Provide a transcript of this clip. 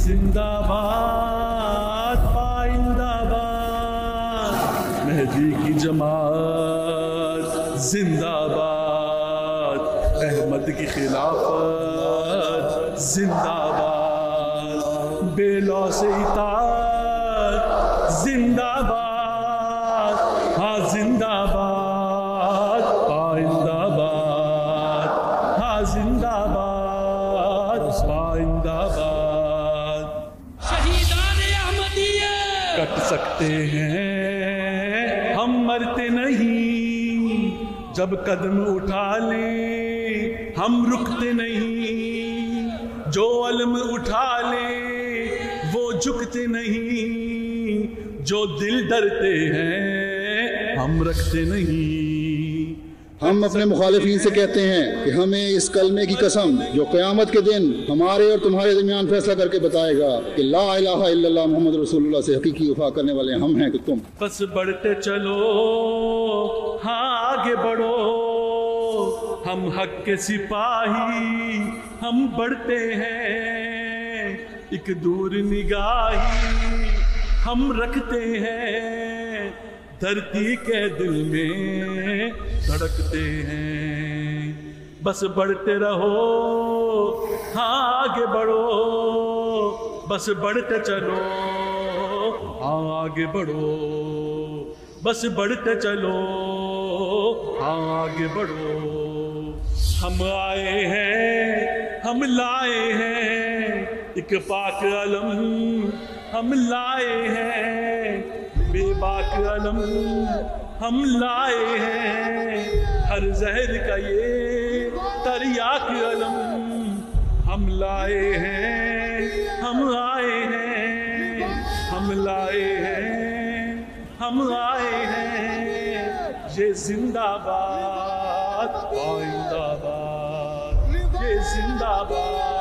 जिंदाबाद पाइंदाबाद, मेहदी की जमात जिंदाबाद, अहमद की खिलाफत जिंदाबाद, बेलौ से इताअत जिंदाबाद, हाँ जिंदाबाद पाइंदाबाद, हाँ जिंदाबाद पाइंदाबाद। शहीदान अहमदिया कट सकते हैं हम मरते नहीं, जब कदम उठा लें हम रुकते नहीं, जो अलम उठा ले वो झुकते नहीं, जो दिल डरते हैं हम रखते नहीं। हम अपने मुखालिफिन से कहते हैं कि हमें इस कलमे की कसम जो क़यामत के दिन हमारे और तुम्हारे दरमियान फैसला करके बताएगा कि ला इलाहा इल्लल्लाह मोहम्मद रसूलुल्लाह से हकीकी वफा करने वाले हम हैं कि तुम। बस बढ़ते चलो हाँ आगे बढ़ो, हम हक के सिपाही हम बढ़ते हैं, एक दूर निगाही हम रखते हैं, धरती के दिल में धड़कते हैं। बस बढ़ते रहो हाँ आगे बढ़ो, बस बढ़ते चलो हाँ आगे बढ़ो, बस बढ़ते चलो हाँ आगे बढ़ो। हम आए हैं हम लाए हैं एक पाक अलम, हम लाए हैं बेबाक अलम, हम लाए हैं हर जहर का ये तरियाक अलम, हम लाए हैं हम आए हैं, हम लाए हैं हम आए हैं, ये जिंदाबाद पाइंदाबाद, ये जिंदाबाद